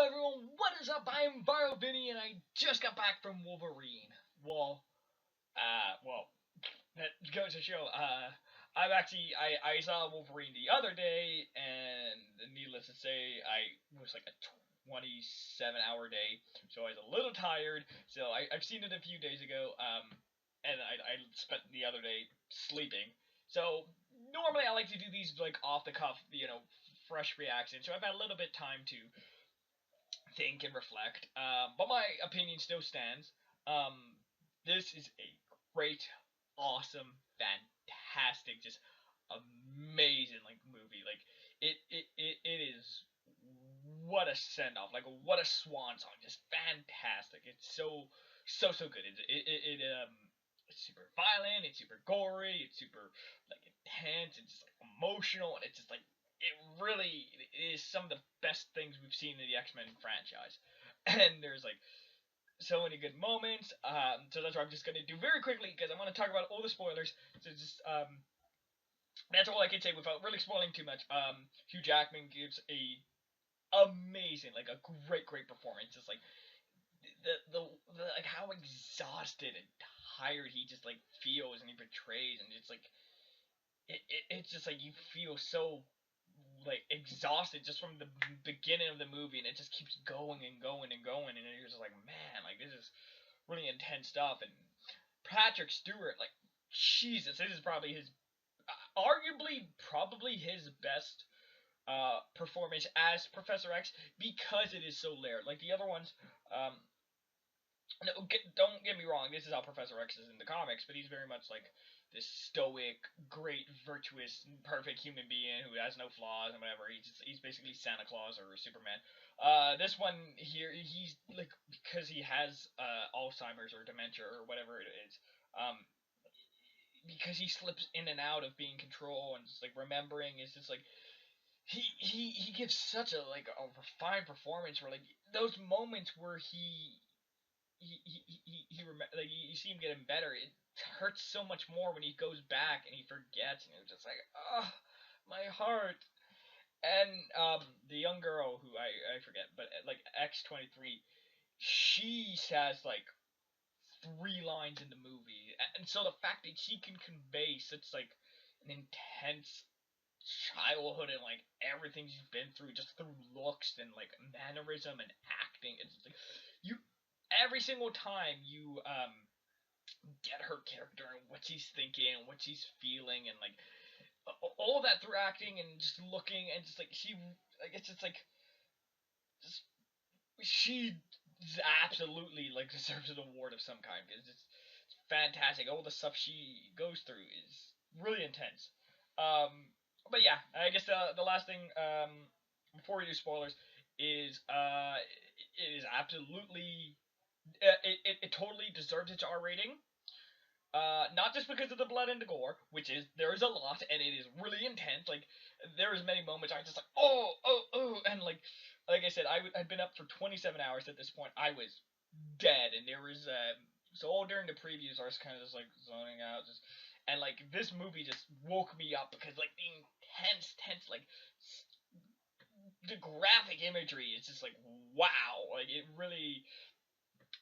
everyone, what is up? I am Vinny, and I just got back from Wolverine. Well, well, that goes to show, I saw Wolverine the other day, and needless to say, I was like a 27-hour day, so I was a little tired, so I've seen it a few days ago, and I spent the other day sleeping, so normally I like to do these, like, off the cuff, fresh reactions, so I've had a little bit time to think and reflect. But my opinion still stands. This is a great, awesome, fantastic, just amazing like movie. Like it is what a send off, like what a swan song, just fantastic. It's so good. It's super violent, it's super gory, it's super like intense, it's just like emotional, and it's just like it really is some of the best things we've seen in the X-Men franchise. And there's like so many good moments. So that's what I'm just gonna do very quickly because I want to talk about all the spoilers. So just that's all I can say without really spoiling too much. Hugh Jackman gives a amazing, like a great performance. Just like the like how exhausted and tired he just like feels and he betrays, and it's like it's just like you feel so like exhausted just from the beginning of the movie, and it just keeps going and going and going, and you're just like, man, like this is really intense stuff. And Patrick Stewart, like, Jesus, this is probably his, arguably, probably his best performance as Professor X, because it is so layered. Like the other ones, um, no, don't get me wrong. This is how Professor X is in the comics, but he's very much like this stoic, great, virtuous, perfect human being who has no flaws and whatever. He's basically Santa Claus or Superman. This one here, he's like, because he has Alzheimer's or dementia or whatever it is. Um, because he slips in and out of being control and just like remembering, is just like he gives such a like a refined performance where like those moments where like you see him getting better. It hurts so much more when he goes back and he forgets, and it's just like, oh, my heart. And the young girl who I forget, but like X-23, she has like three lines in the movie, and so the fact that she can convey such like an intense childhood and like everything she's been through just through looks and like mannerism and acting, it's just like you every single time you get her character and what she's thinking and what she's feeling, and like all of that through acting and just looking, and just like she like it's just like just she absolutely like deserves an award of some kind because it's fantastic. All the stuff she goes through is really intense. But yeah, I guess the last thing before we do spoilers is it is absolutely it totally deserves its R rating. Not just because of the blood and the gore, which is there is a lot and it is really intense. Like there is many moments I just like oh, and like I said, I'd been up for 27 hours at this point. I was dead, and there was so all during the previews I was kind of just like zoning out, just and like this movie just woke me up because like the intense like the graphic imagery is just like wow, like it really.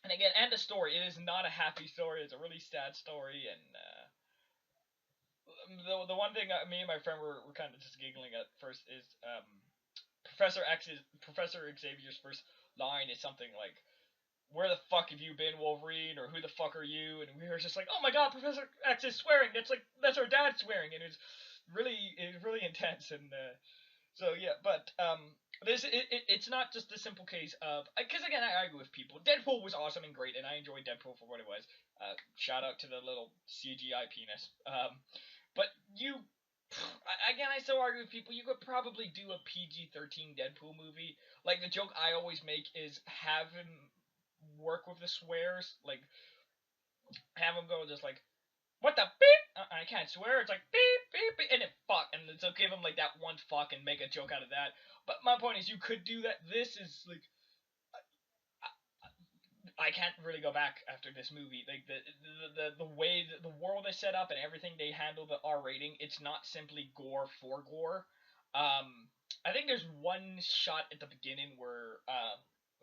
And again, and the story, it is not a happy story. It's a really sad story, and the one thing me and my friend were kind of just giggling at first is Professor Xavier's first line is something like, "Where the fuck have you been, Wolverine?" or "Who the fuck are you?" And we were just like, "Oh my god, Professor X is swearing! That's our dad swearing!" And it's really intense, and so yeah, but it's not just the simple case of, because again I argue with people. Deadpool was awesome and great, and I enjoyed Deadpool for what it was. Shout out to the little CGI penis. But you, again, I still argue with people. You could probably do a PG-13 Deadpool movie. Like the joke I always make is have him work with the swears, like have him go just like, what the beep? I can't swear. It's like beep, beep, beep, and then fuck, and so give him like that one fuck and make a joke out of that. But my point is, you could do that. This is like, I can't really go back after this movie. Like the way that the world is set up and everything they handle the R rating, it's not simply gore for gore. I think there's one shot at the beginning where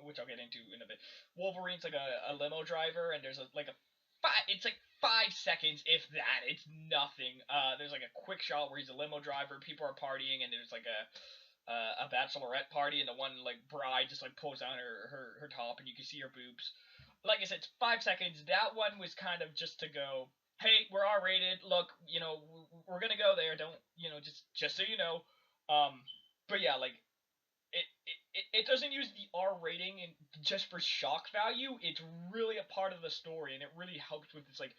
which I'll get into in a bit. Wolverine's like a limo driver, and there's it's like 5 seconds, if that. It's nothing. There's like a quick shot where he's a limo driver, people are partying, and there's like a bachelorette party, and the one like bride just like pulls down her top, and you can see her boobs. Like I said, it's 5 seconds. That one was kind of just to go, hey, we're R rated. Look, we're gonna go there. Don't just so you know. Um, but yeah, like it doesn't use the R rating and just for shock value. It's really a part of the story, and it really helps with this. Like,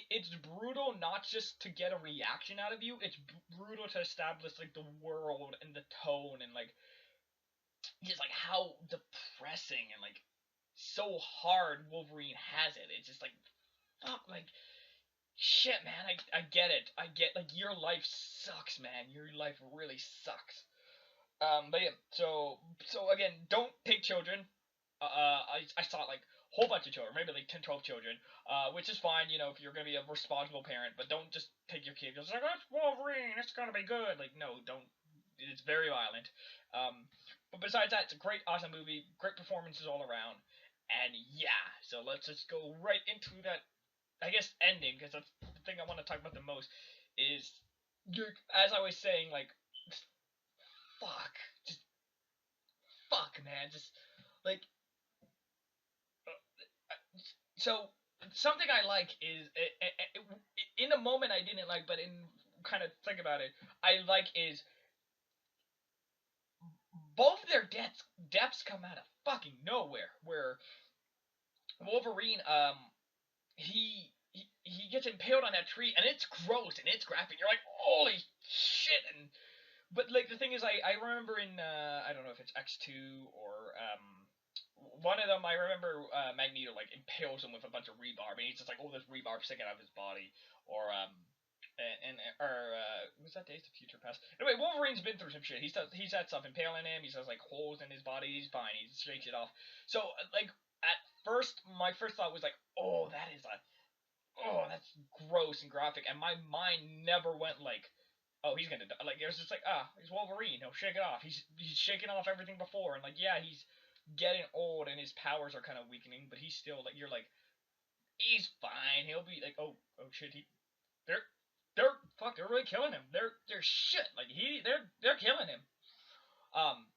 it's brutal not just to get a reaction out of you. It's brutal to establish like the world and the tone and like just like how depressing and like so hard Wolverine has it. It's just like fuck, like shit, man. I get it. I get like your life sucks, man. Your life really sucks. But yeah, so again, don't take children. I saw like a whole bunch of children, maybe like 10, 12 children, which is fine, if you're gonna be a responsible parent. But don't just take your kid. It's like, it's Wolverine. It's gonna be good. Like, no, don't. It's very violent. But besides that, it's a great, awesome movie. Great performances all around. And yeah, so let's just go right into that. I guess ending, because that's the thing I want to talk about the most. Is as I was saying, like, fuck, just fuck, man, just like so something I like is in a moment I didn't like, but in kind of think about it, I like is both their deaths come out of fucking nowhere. Where Wolverine, he gets impaled on that tree, and it's gross and it's graphic. You're like, holy shit! And but like the thing is, I remember in I don't know if it's X2 or one of them, I remember Magneto like impales him with a bunch of rebarb, and he's just like, oh, there's rebarb sticking out of his body, or was that Days of Future Past? Anyway, Wolverine's been through some shit. He's had stuff impaling him. He has like holes in his body. He's fine. He shakes it off. So like at first, my first thought was like, oh, that's gross and graphic, and my mind never went like, oh, he's gonna die. Like, it was just like, he's Wolverine. He'll shake it off. He's shaking off everything before, and like, yeah, he's getting old and his powers are kind of weakening, but he's still like, you're like, he's fine. He'll be like, oh shit, they're they're really killing him. They're shit. Like they're killing him. Um,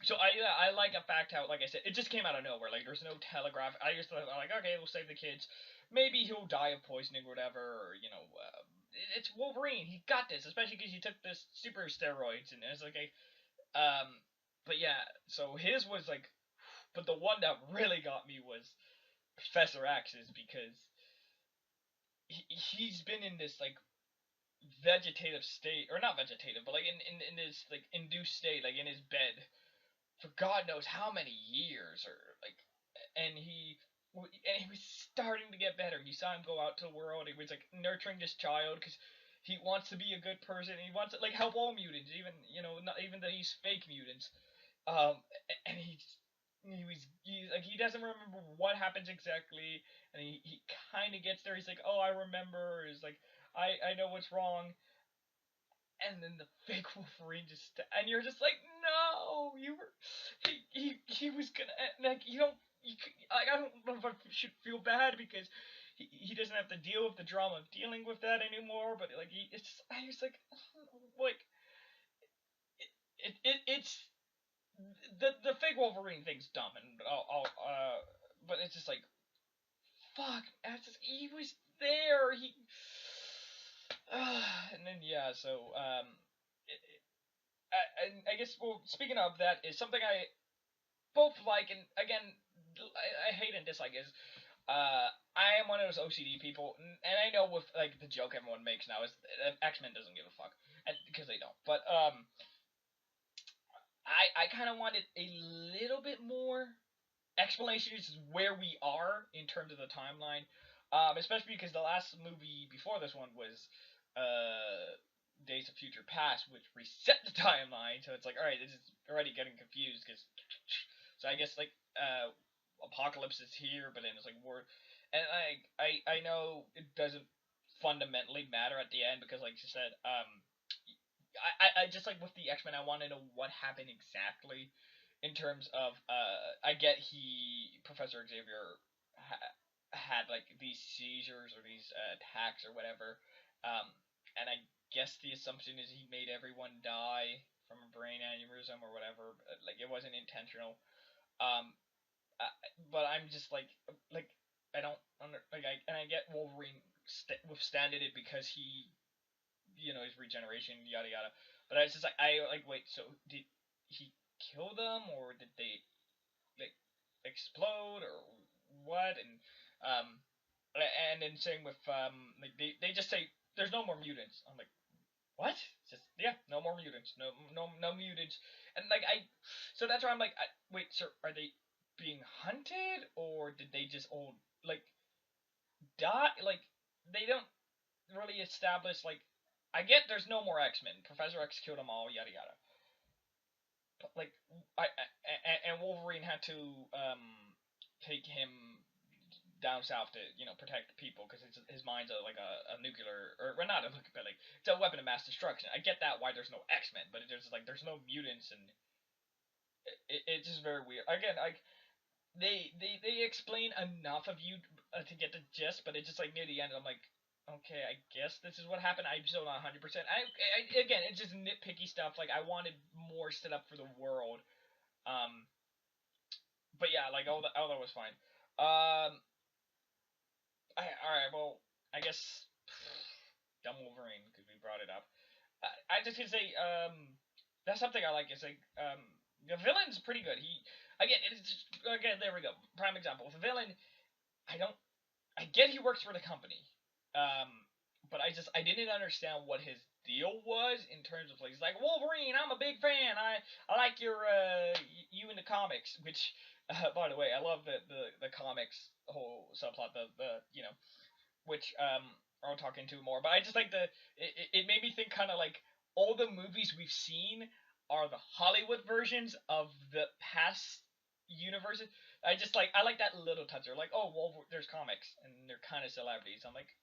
so I like a fact how, like I said, it just came out of nowhere. Like there's no telegraph. I just thought like, okay, we'll save the kids. Maybe he'll die of poisoning or whatever. Or, it's Wolverine. He got this, especially because he took this super steroids and it's like a but yeah. So his was like, but the one that really got me was Professor X's because he's been in this like vegetative state, or not vegetative, but like in this like induced state, like in his bed for God knows how many years, or like, and he was starting to get better. You saw him go out to the world. He was like nurturing this child because he wants to be a good person. He wants to like help all mutants, even not even that he's fake mutants. And he doesn't remember what happens exactly, and he kind of gets there. He's like, oh, I remember. He's like, I know what's wrong, and then the fake Wolverine and you're just like, no, you were, he was gonna, like, I don't know if I should feel bad because he doesn't have to deal with the drama of dealing with that anymore, but like, I was like, it's, the fake Wolverine thing's dumb, and but it's just like, fuck, he was there, and then yeah, so I guess, well, speaking of that, is something I both like, and again, I hate and dislike is, I am one of those OCD people, and I know with like the joke everyone makes now is X-Men doesn't give a fuck, and because they don't. But I kind of wanted a little bit more explanation as where we are in terms of the timeline, especially because the last movie before this one was Days of Future Past, which reset the timeline. So it's like, all right, this is already getting confused because. So I guess like Apocalypse is here, but then it's like war, and I know it doesn't fundamentally matter at the end because, like you said, I just like with the X-Men, I want to know what happened exactly, in terms of I get Professor Xavier had like these seizures or these attacks or whatever, um, and I guess the assumption is he made everyone die from a brain aneurysm or whatever. Like it wasn't intentional. Um, uh, but I'm just like I don't like I get Wolverine withstanding it because he his regeneration yada yada. But I was just like I like wait, so did he kill them or did they like explode or what? Um and then same with like they just say there's no more mutants. I'm like what? It's just yeah, no more mutants, no mutants, and like so that's why I'm like wait, so are they being hunted or did they just all like die? Like they don't really establish like I get there's no more X Men. Professor X killed them all, yada yada. But like and Wolverine had to take him down south to protect the people because his mind's a nuclear or well, not a nuclear but like it's a weapon of mass destruction. I get that why there's no X Men, but there's no mutants and it's just very weird. Again, like they explain enough of you to get the gist, but it's just like near the end, I'm like, okay, I guess this is what happened. I'm still not 100%. Again, it's just nitpicky stuff. Like I wanted more set up for the world. Um, but yeah, like all that was fine. Um, all right, well, I guess dumb Wolverine because we brought it up. I just gonna say, that's something I like. Is like, the villain's pretty good. He again, it's just, again, there we go. Prime example. With a villain, I don't I get he works for the company, um, but I didn't understand what his deal was in terms of like he's like Wolverine. I'm a big fan. I like your you in the comics. Which by the way, I love the comics whole subplot. The which I'll talk into more. But I just like it made me think kind of like all the movies we've seen are the Hollywood versions of the past universes. I like that little touch. They're like, oh well, there's comics and they're kind of celebrities. I'm like,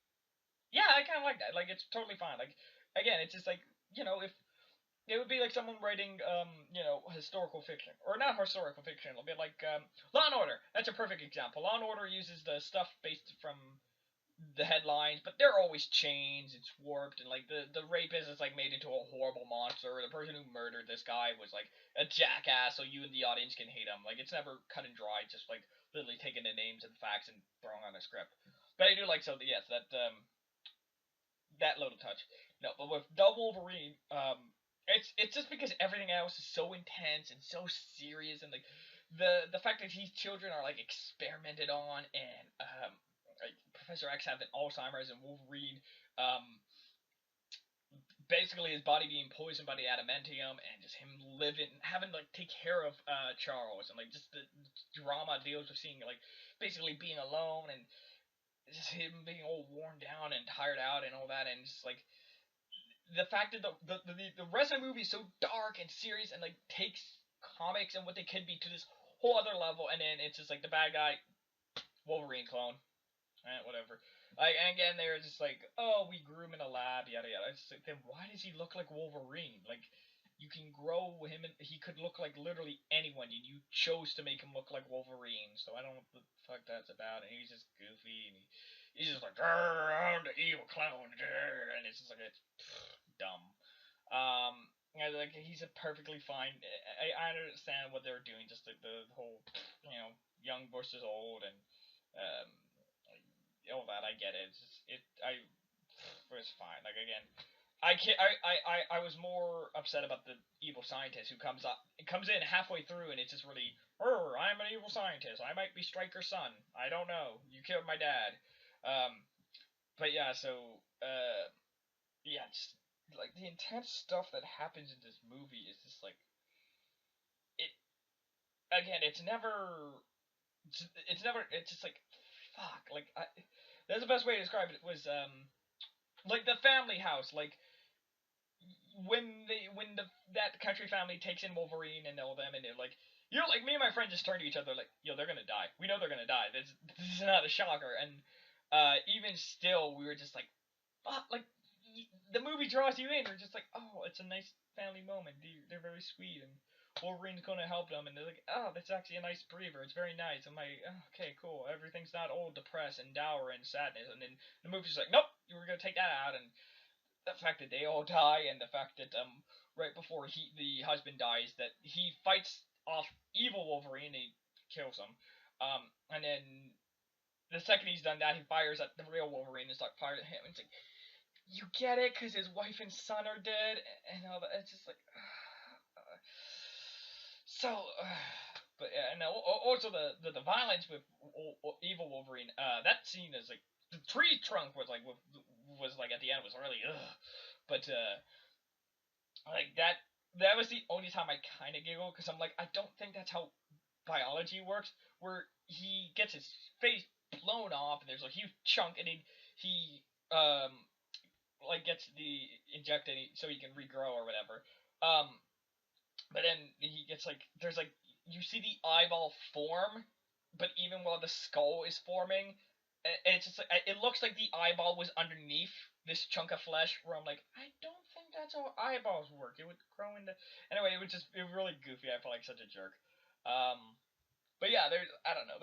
yeah, I kind of like that. Like it's totally fine. Like again, it's just like if it would be like someone writing historical fiction or not historical fiction. It'll be like Law and Order. That's a perfect example. Law and Order uses the stuff based from the headlines, but they're always changed. It's warped, and like the rapist is like made into a horrible monster. The person who murdered this guy was like a jackass, so you and the audience can hate him. Like it's never cut and dry, just like literally taking the names and facts and throwing on a script. But I do like so yes that little touch. No, but with Double Wolverine, it's just because everything else is so intense and so serious, and like the fact that these children are like experimented on, and like Professor X having Alzheimer's and Wolverine, um, basically his body being poisoned by the adamantium, and just him living having to like take care of Charles, and like just the drama deals with seeing like basically being alone and just him being all worn down and tired out and all that, and just like the fact that the rest of the movie is so dark and serious and like takes comics and what they could be to this whole other level, and then it's just like the bad guy Wolverine clone, whatever. Like and again, they're just like, oh, we grew him in a lab, yada yada. It's like, then why does he look like Wolverine? Like you can grow him, and he could look like literally anyone, and you chose to make him look like Wolverine. So I don't know what the fuck that's about. And he's just goofy, and he's just like, I'm the evil clown, and it's just like it's dumb. Like he's a perfectly fine. I understand what they're doing, just like the whole, young versus old and um, all that. I get it. It's just, it's fine. Like again, I can't. I was more upset about the evil scientist who comes in halfway through, and it's just really, I'm an evil scientist. I might be Stryker's son. I don't know. You killed my dad. Um, but yeah, so yeah, just like the intense stuff that happens in this movie is just like it. Again, it's just like fuck. Like that's the best way to describe it. Was like the family house, like when that country family takes in Wolverine and all them, and they're like, like me and my friend just turn to each other like, they're gonna die. We know they're gonna die. This is not a shocker. And even still, we were just like, fuck, like the movie draws you in. You're just like, oh, it's a nice family moment. They're very sweet, and Wolverine's gonna help them, and they're like, oh, that's actually a nice breather. It's very nice. I'm like, oh, okay, cool. Everything's not all depressed and dour and sadness. And then the movie's like, nope, you were gonna take that out, and the fact that they all die, and the fact that right before the husband dies, that he fights off evil Wolverine, he kills him, and then the second he's done that, he fires at the real Wolverine and starts firing at him. And it's like, you get it, because his wife and son are dead, and all that. It's just like, so. But and also the violence with evil Wolverine. That scene is like the tree trunk was like at the end was really but like that was the only time I kind of giggled, because I'm like, I don't think that's how biology works, where he gets his face blown off and there's a huge chunk, and he like gets the injected so he can regrow or whatever. But then he gets like, there's like, you see the eyeball form, but even while the skull is forming, and it's just like, it looks like the eyeball was underneath this chunk of flesh. Where I'm like, I don't think that's how eyeballs work. It would grow into, anyway. It was really goofy. I felt like such a jerk. But yeah, I don't know.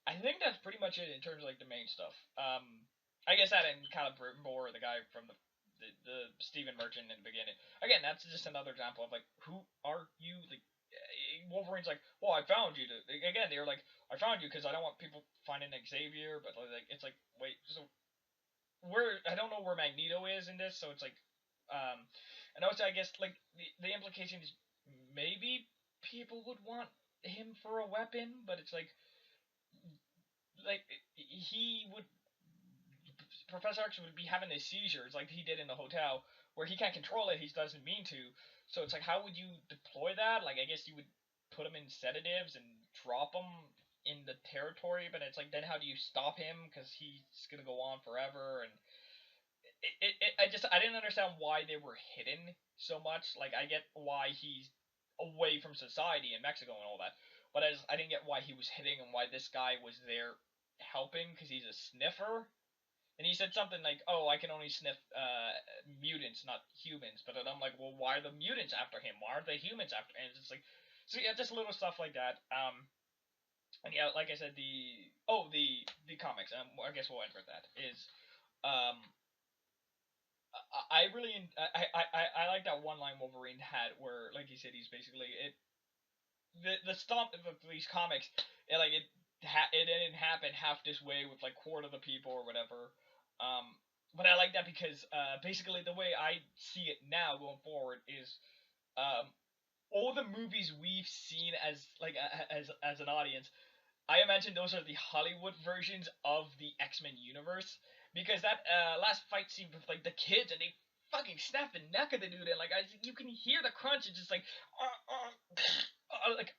I think that's pretty much it in terms of like the main stuff. I guess that and kind of bore the guy from the Stephen Merchant in the beginning. Again, that's just another example of like, who are you? Like, Wolverine's like, well, I found you. Again, they're like, I found you because I don't want people finding Xavier, but like, it's like, wait, so I don't know where Magneto is in this, so it's like, and also I guess like the implication is maybe people would want him for a weapon, but it's like he would, Professor X would be having his seizures like he did in the hotel, where he can't control it. He doesn't mean to. So it's like, how would you deploy that? Like, I guess you would put him in sedatives and drop him in the territory, but it's like, then how do you stop him? Because he's gonna go on forever. And I didn't understand why they were hidden so much. Like, I get why he's away from society in Mexico and all that, but I didn't get why he was hidden and why this guy was there helping, because he's a sniffer. And he said something like, "Oh, I can only sniff mutants, not humans." But then I'm like, "Well, why are the mutants after him? Why aren't the humans after?" And it's just like, so yeah, just little stuff like that. And yeah, like I said, the comics. I guess we'll end with that. Is um, I really I like that one line Wolverine had where, like he said, he's basically the stomp of these comics. It didn't happen half this way with like quarter of the people or whatever. But I like that because basically the way I see it now going forward is um, all the movies we've seen as like as an audience, I imagine those are the Hollywood versions of the X-Men universe, because that last fight scene with like the kids, and they fucking snap the neck of the dude, and like you can hear the crunch. It's just like,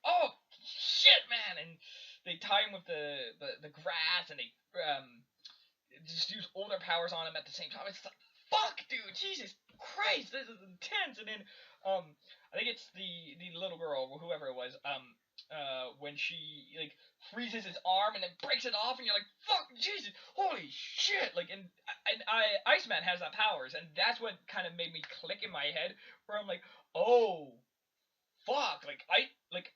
oh shit, man, and they tie him with the grass, and they just use all their powers on him at the same time. It's like, fuck, dude, Jesus Christ, this is intense. And then I think it's the little girl or whoever it was, when she like freezes his arm and then breaks it off, and you're like, fuck, Jesus, holy shit. Like, and Iceman has that powers, and that's what kind of made me click in my head, where I'm like, oh fuck, like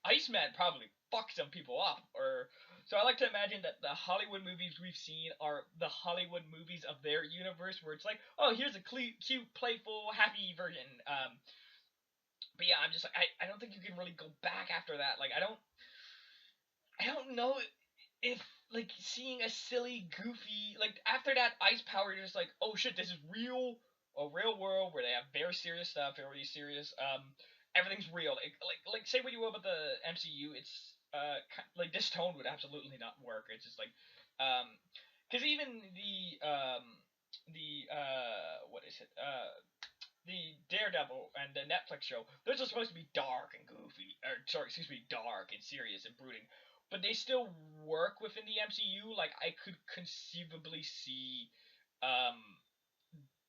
Iceman probably fucked some people up. Or so I like to imagine that the Hollywood movies we've seen are the Hollywood movies of their universe, where it's like, oh, here's a cute, playful, happy version. But yeah, I'm just like, I don't think you can really go back after that. Like, I don't know if like seeing a silly, goofy, like after that ice power, you're just like, oh shit, this is a real world where they have very serious stuff, very serious. Everything's real. Like say what you will about the MCU, it's like this tone would absolutely not work. It's just like, because even the what is it the Daredevil and the Netflix show, those are supposed to be dark and goofy, or sorry, excuse me, dark and serious and brooding, but they still work within the MCU. Like, I could conceivably see um,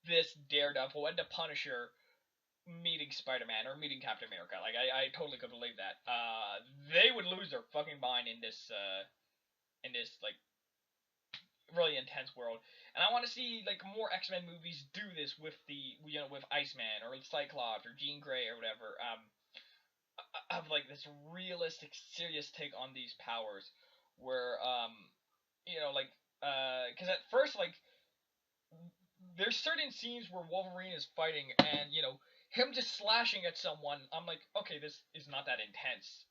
this Daredevil and the Punisher meeting Spider-Man or meeting Captain America. Like, I totally could believe that. They would lose their fucking mind in this like really intense world. And I want to see like more X-Men movies do this with with Iceman or Cyclops or Jean Grey or whatever. Have like this realistic, serious take on these powers, where like because at first like there's certain scenes where Wolverine is fighting and him just slashing at someone. I'm like, okay, this is not that intense.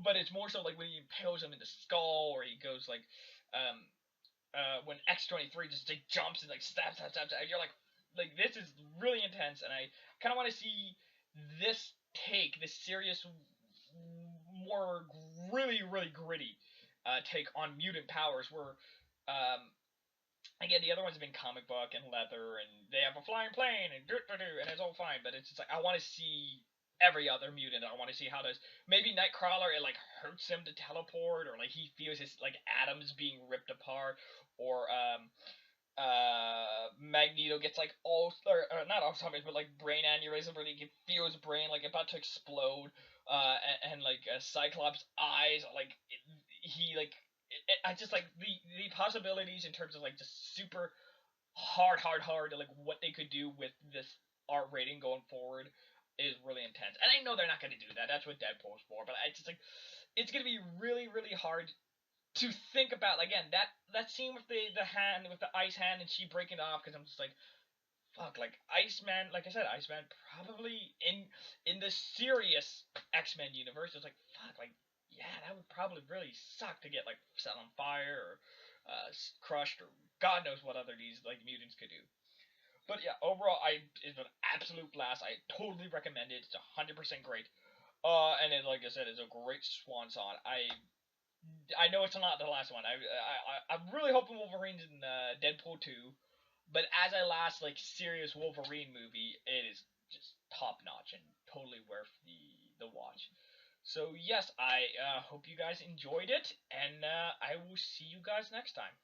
But it's more so like when he impales him in the skull, or he goes like, um, when X-23 just like jumps and like stabs. And you're like this is really intense, and I kind of want to see this this serious, more really gritty take on mutant powers, where um, again, the other ones have been comic book and leather, and they have a flying plane and and it's all fine. But it's just like I want to see every other mutant. I want to see how does maybe Nightcrawler, it like hurts him to teleport, or like he feels his like atoms being ripped apart, or Magneto gets like or not Alzheimer's, but like brain aneurysm, where he can feel his brain like about to explode. And like Cyclops' eyes, like he like I just like the possibilities in terms of like just super hard, like what they could do with this R rating going forward is really intense. And I know they're not going to do that. That's what Deadpool's for. But I just like it's going to be really hard to think about. Again, that scene with the hand, with the ice hand, and she breaking it off, because I'm just like, fuck, like Iceman, like I said, Iceman probably in the serious X-Men universe is like, fuck, like yeah, that would probably really suck to get like set on fire, or crushed, or God knows what other these like mutants could do. But yeah, overall, it's an absolute blast. I totally recommend it. It's 100% great. And it, like I said, it's a great swan song. I know it's not the last one. I'm really hoping Wolverine's in Deadpool 2. But as a last like serious Wolverine movie, it is just top notch and totally worth the watch. So yes, I hope you guys enjoyed it, and I will see you guys next time.